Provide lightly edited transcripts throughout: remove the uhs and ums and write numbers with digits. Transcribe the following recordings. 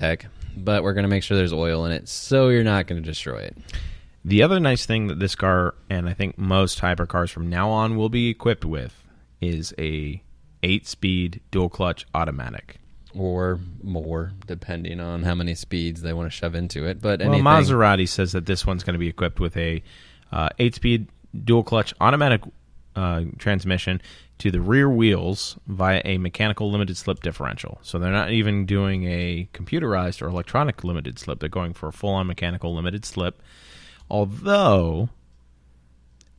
Heck, but we're going to make sure there's oil in it, so you're not going to destroy it. The other nice thing that this car, and I think most hypercars from now on will be equipped with, is a 8-speed dual-clutch automatic. Or more, depending on how many speeds they want to shove into it. But well, Maserati says that this one's going to be equipped with a 8-speed dual-clutch automatic transmission to the rear wheels via a mechanical limited slip differential. So they're not even doing a computerized or electronic limited slip. They're going for a full-on mechanical limited slip. Although,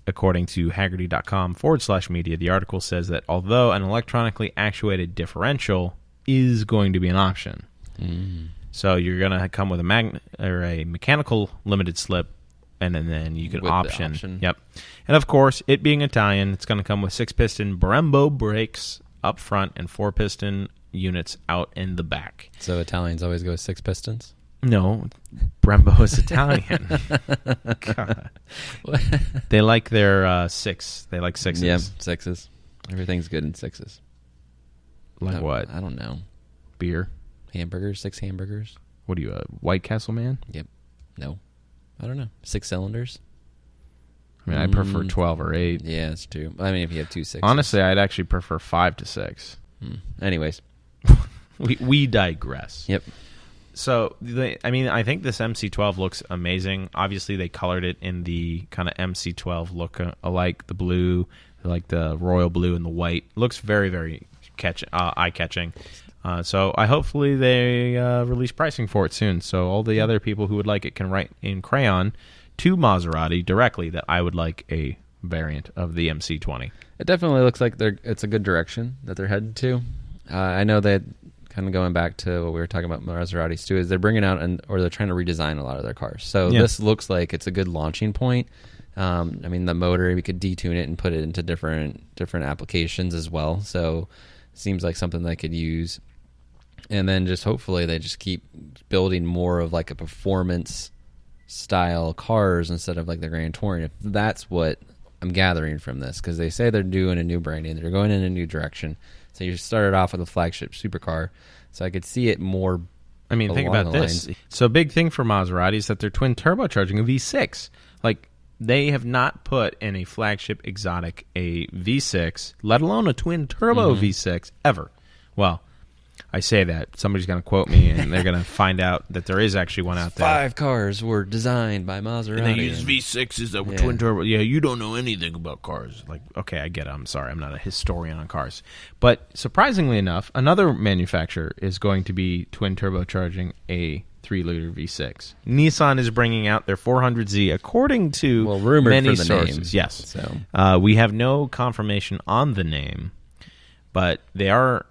according to Hagerty.com/media, the article says that although an electronically actuated differential is going to be an option. So you're going to come with a mechanical limited slip, and then you can option. Yep. And of course, it being Italian, it's going to come with 6-piston Brembo brakes up front and 4-piston units out in the back. So Italians always go with 6 pistons? No, Brembo is Italian. God. They like their 6. They like 6s. Yeah, 6s. Everything's good in 6s. Like what? I don't know. Beer? Hamburgers? 6 hamburgers? What are you, a White Castle man? Yep. No. I don't know. 6 cylinders? I mean, I prefer 12 or 8. Yeah, that's true. I mean, if you have 2 6s. Honestly, I'd actually prefer 5 to 6. Anyways. we digress. Yep. So, I think this MC12 looks amazing. Obviously, they colored it in the kind of MC12 look alike, the blue, like the royal blue and the white. Looks very, very eye-catching. So hopefully they release pricing for it soon. So all the other people who would like it can write in crayon to Maserati directly that I would like a variant of the MC20. It definitely looks like it's a good direction that they're headed to. I know that kind of going back to what we were talking about Maseratis too, is they're bringing out or they're trying to redesign a lot of their cars. So This looks like it's a good launching point. I mean, the motor, we could detune it and put it into different applications as well. So it seems like something they could use. And then just hopefully they just keep building more of like a performance style cars instead of like the Grand Touring. If that's what I'm gathering from this, because they say they're doing a new branding, they're going in a new direction. So you started off with a flagship supercar. So I could see it more. I mean, think about this. So a big thing for Maserati is that they're twin turbocharging a V6. Like, they have not put in a flagship exotic a V6, let alone a twin turbo V6 ever. Well, I say that. Somebody's going to quote me, and they're going to find out that there is actually one out there. 5 cars were designed by Maserati. And they use V6s that were twin turbo. Yeah, you don't know anything about cars. Like, okay, I get it. I'm sorry. I'm not a historian on cars. But surprisingly enough, another manufacturer is going to be twin turbocharging a 3-liter V6. Nissan is bringing out their 400Z, according to many sources. Name, yes. So. We have no confirmation on the name, but they are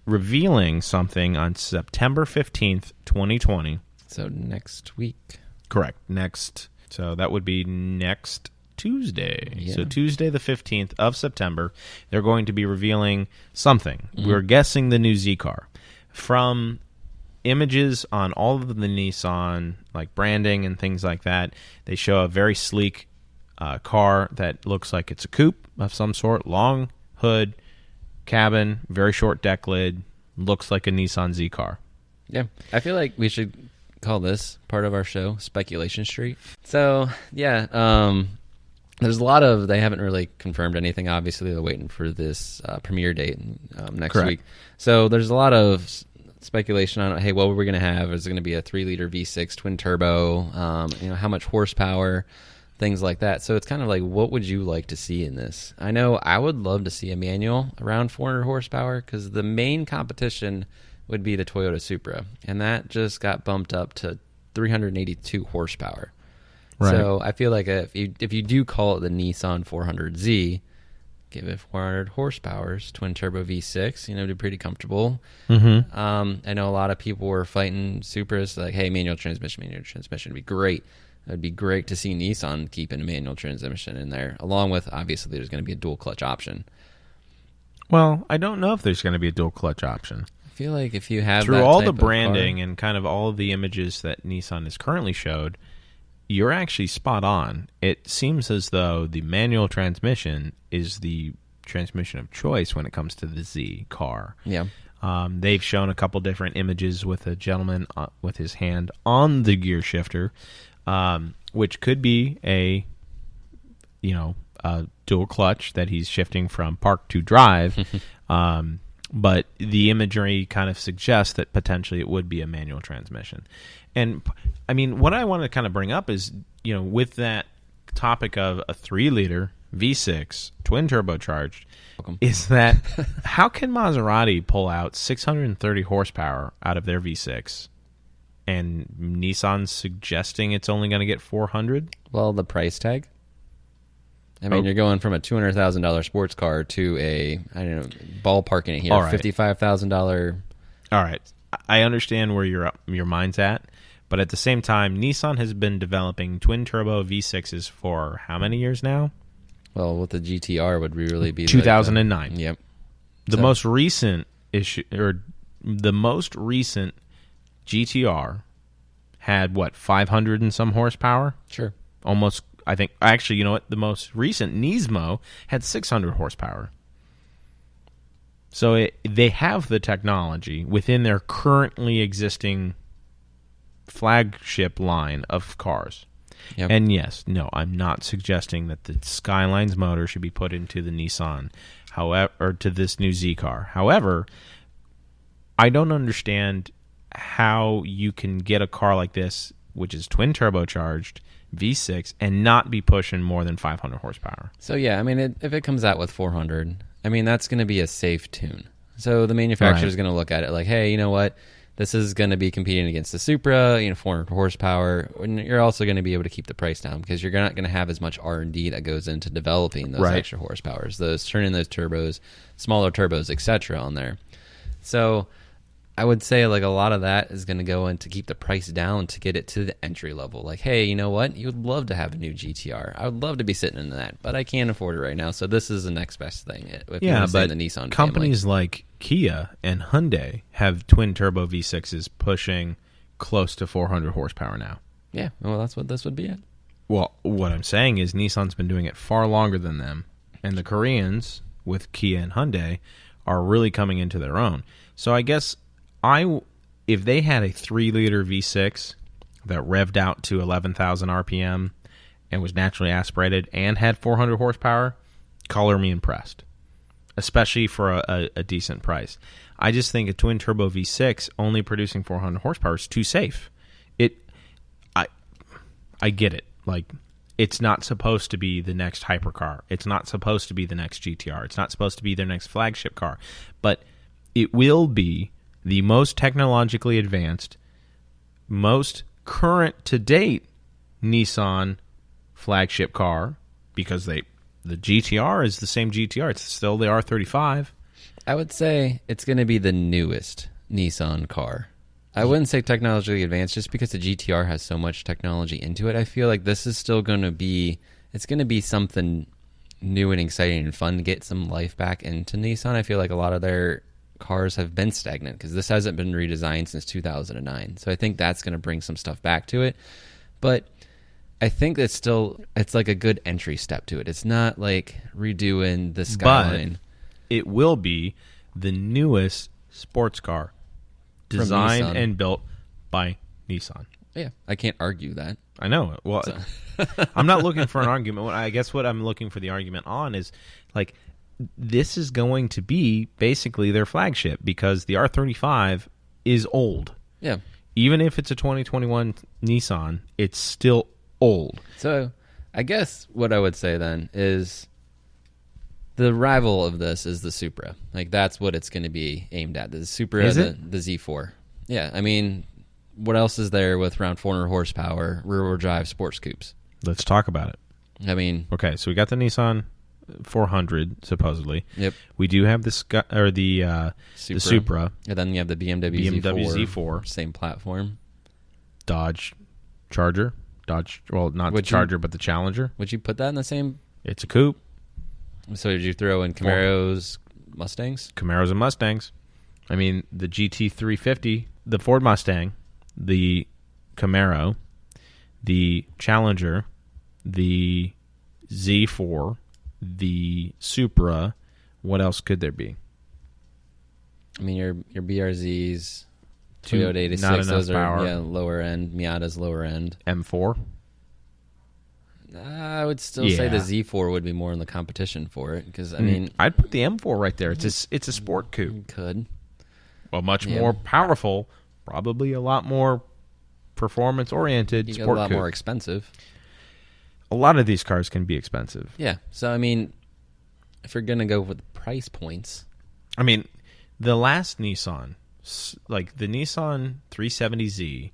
revealing something on September 15th, 2020. So next week. Correct. So that would be next Tuesday. Yeah. So Tuesday the 15th of September, they're going to be revealing something. We're guessing the new Z car. From images on all of the Nissan, like branding and things like that, they show a very sleek car that looks like it's a coupe of some sort, long hood, cabin, very short deck lid, looks like a Nissan Z car. Yeah, I feel like we should call this part of our show Speculation Street. So, yeah, there's a lot of, they haven't really confirmed anything. Obviously, they're waiting for this premiere date next Correct. week. So there's a lot of speculation on, hey, what were we going to have? Is it going to be a 3-liter V6 twin turbo? How much horsepower? Things like that. So it's kind of like, what would you like to see in this? I know I would love to see a manual around 400 horsepower because the main competition would be the Toyota Supra, and that just got bumped up to 382 horsepower. Right. So I feel like if you do call it the Nissan 400Z, give it 400 horsepower, twin turbo V6, it'd be pretty comfortable. I know a lot of people were fighting Supras, like, hey, manual transmission would be great. It would be great to see Nissan keeping a manual transmission in there, along with, obviously, there's going to be a dual clutch option. Well, I don't know if there's going to be a dual clutch option. I feel like if you have through that all type the of branding car, and kind of all of the images that Nissan has currently showed, you're actually spot on. It seems as though the manual transmission is the transmission of choice when it comes to the Z car. Yeah. They've shown a couple different images with a gentleman with his hand on the gear shifter, which could be a dual clutch that he's shifting from park to drive. But the imagery kind of suggests that potentially it would be a manual transmission. And, I mean, what I want to kind of bring up is, with that topic of a 3-liter V6 twin turbocharged, is that how can Maserati pull out 630 horsepower out of their V6 and Nissan's suggesting it's only going to get 400? Well, the price tag. I mean, you're going from a $200,000 sports car to a, ballparking it here, right. $55,000. All right. I understand where your mind's at, but at the same time, Nissan has been developing twin-turbo V6s for how many years now? Well, with the GTR would really be 2009. Yep. The most recent GTR had, 500 and some horsepower? Sure. Almost. I think, actually, you know what? The most recent Nismo had 600 horsepower. So they have the technology within their currently existing flagship line of cars. Yep. And yes, no, I'm not suggesting that the Skyline's motor should be put into the Nissan, or to this new Z car. However, I don't understand how you can get a car like this, which is twin turbocharged, V6, and not be pushing more than 500 horsepower. So yeah, I mean, if it comes out with 400, I mean, that's going to be a safe tune. So the manufacturer is going to look at it like, hey, you know what? This is going to be competing against the Supra, 400 horsepower. And you're also going to be able to keep the price down because you're not going to have as much R&D that goes into developing those extra horsepowers, turning those turbos, smaller turbos, etc. on there. So I would say a lot of that is going to go in to keep the price down to get it to the entry level. Like, hey, you know what? You would love to have a new GTR. I would love to be sitting in that, but I can't afford it right now. So this is the next best thing. But the Nissan companies like Kia and Hyundai have twin turbo V6s pushing close to 400 horsepower now. Yeah, well, that's what this would be at. Well, what I'm saying is Nissan's been doing it far longer than them, and the Koreans with Kia and Hyundai are really coming into their own. So I guess if they had a 3-liter V6 that revved out to 11,000 RPM and was naturally aspirated and had 400 horsepower, color me impressed, especially for a decent price. I just think a twin-turbo V6 only producing 400 horsepower is too safe. I get it. It's not supposed to be the next hypercar. It's not supposed to be the next GTR. It's not supposed to be their next flagship car. But it will be the most technologically advanced, most current-to-date Nissan flagship car because the GTR is the same GTR. It's still the R35. I would say it's going to be the newest Nissan car. I wouldn't say technologically advanced just because the GTR has so much technology into it. I feel like this is still going to be, it's going to be something new and exciting and fun to get some life back into Nissan. I feel like a lot of their cars have been stagnant because this hasn't been redesigned since 2009. So I think that's going to bring some stuff back to it. But I think it's like a good entry step to it. It's not like redoing the Skyline. But it will be the newest sports car designed and built by Nissan. Yeah, I can't argue that. I know. Well, so. I'm not looking for an argument. I guess what I'm looking for the argument on is this is going to be basically their flagship because the R35 is old. Yeah. Even if it's a 2021 Nissan, it's still old. So I guess what I would say then is the rival of this is the Supra. That's what it's going to be aimed at. The Supra, the Z4. Yeah, I mean, what else is there with around 400 horsepower, rear-wheel drive sports coupes? Let's talk about it. I mean... Okay, so we got the Nissan 400 supposedly. Yep. We do have the Supra. And then you have the BMW Z4. Same platform. Dodge Charger. Not the Charger, but the Challenger. Would you put that in the same? It's a coupe. So did you throw in Camaros, Mustangs? Camaros and Mustangs. I mean, the GT350, the Ford Mustang, the Camaro, the Challenger, the Z4, the Supra. What else could there be? I mean, your BRZs, Toyota 86, those are lower end. Miata's lower end. M4? I would still say the Z4 would be more in the competition for it because I mean, I'd put the M4 right there. It's a sport coupe. You could. Well, much more powerful, probably a lot more performance oriented. Sport a lot coupe. More expensive. A lot of these cars can be expensive. Yeah. So I mean, if you're gonna go with price points, I mean, the last Nissan, like the Nissan 370Z.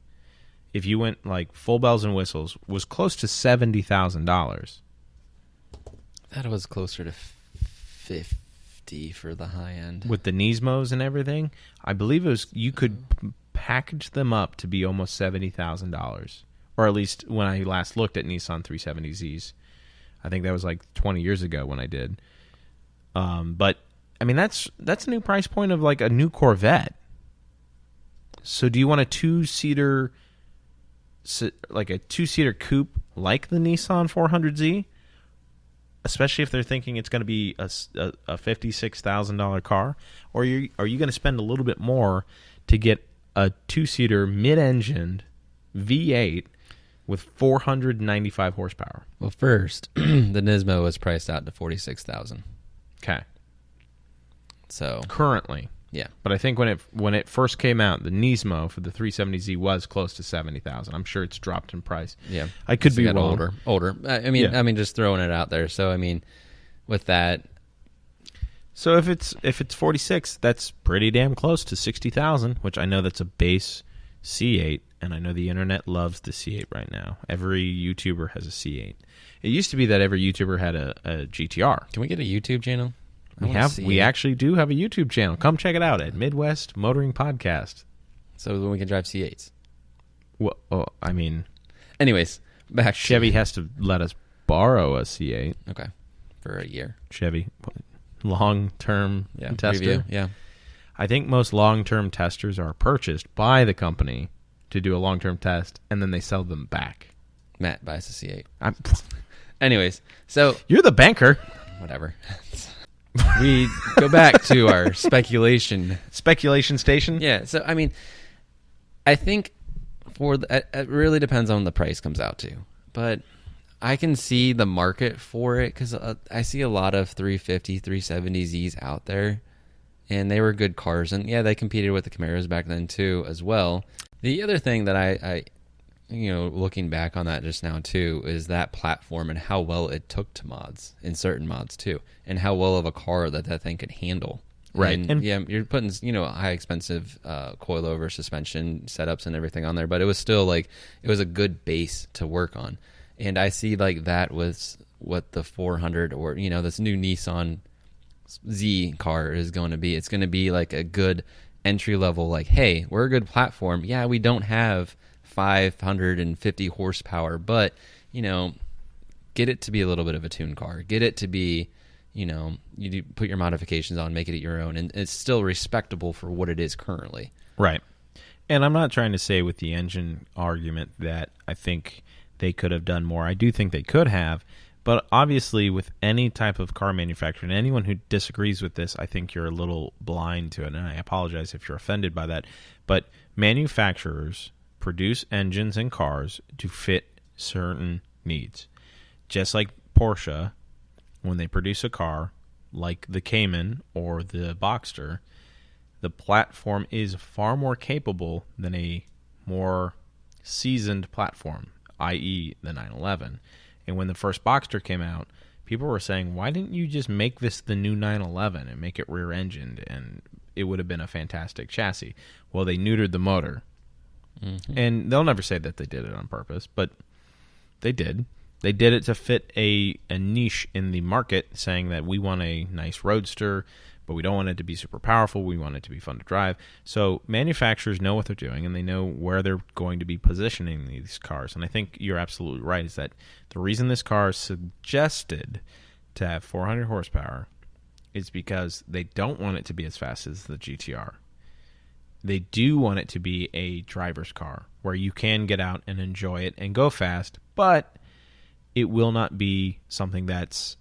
If you went like full bells and whistles, was close to $70,000. That was closer to 50 for the high end. With the Nismos and everything, I believe it was. You could package them up to be almost $70,000, or at least when I last looked at Nissan 370Zs. I think that was like 20 years ago when I did. But I mean, that's a new price point of like a new Corvette. So, do you want a two-seater? Like a two-seater coupe like the Nissan 400Z, especially if they're thinking it's going to be a $56,000 car, or are you going to spend a little bit more to get a two-seater mid-engined V8 with 495 horsepower? Well, first, the Nismo was priced out to $46,000. Okay. So currently. Yeah, but I think when it first came out, the Nismo for the 370Z was close to $70,000. I'm sure it's dropped in price. Yeah, I could be wrong. Older. I mean, just throwing it out there. So I mean, with that, so if it's 46, that's pretty damn close to 60,000. Which I know that's a base C8, and I know the internet loves the C8 right now. Every YouTuber has a C8. It used to be that every YouTuber had a GTR. Can we get a YouTube channel? We actually do have a YouTube channel. Come check it out at Midwest Motoring Podcast. So then we can drive C8s. Well, I mean, anyways, back. Chevy has to let us borrow a C8. Okay, for a year. Chevy, long-term tester. Review. Yeah, I think most long-term testers are purchased by the company to do a long-term test, and then they sell them back. Matt buys a C8. Anyways, so you're the banker. Whatever. We go back to our speculation station. Yeah. So I mean, I think it really depends on the price comes out to, but I can see the market for it because I see a lot of 350, 370Zs out there, and they were good cars, and yeah, they competed with the Camaros back then too as well. The other thing that I looking back on that just now too, is that platform and how well it took to mods in certain mods too, and how well of a car that thing could handle. Right. And yeah, you're putting, high expensive coilover suspension setups and everything on there, but it was still like, it was a good base to work on. And I see like that was what the 400 or, this new Nissan Z car is going to be. It's going to be like a good entry level, like, hey, we're a good platform. Yeah, we don't have 550 horsepower, but get it to be a little bit of a tuned car. Get it to be, you do put your modifications on, make it your own, and it's still respectable for what it is currently. Right. And I'm not trying to say with the engine argument that I think they could have done more. I do think they could have, but obviously with any type of car manufacturer, and anyone who disagrees with this, I think you're a little blind to it, and I apologize if you're offended by that, but manufacturers produce engines and cars to fit certain needs. Just like Porsche, when they produce a car like the Cayman or the Boxster, the platform is far more capable than a more seasoned platform, i.e. the 911. And when the first Boxster came out, people were saying, why didn't you just make this the new 911 and make it rear-engined, and it would have been a fantastic chassis? Well, they neutered the motor. Mm-hmm. And they'll never say that they did it on purpose, but they did. They did it to fit a niche in the market, saying that we want a nice roadster, but we don't want it to be super powerful. We want it to be fun to drive. So manufacturers know what they're doing, and they know where they're going to be positioning these cars. And I think you're absolutely right, is that the reason this car is suggested to have 400 horsepower is because they don't want it to be as fast as the GTR. They do want it to be a driver's car where you can get out and enjoy it and go fast, but it will not be something that's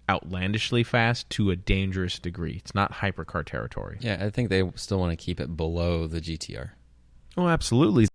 outlandishly fast to a dangerous degree. It's not hypercar territory. Yeah, I think they still want to keep it below the GTR. Oh, absolutely.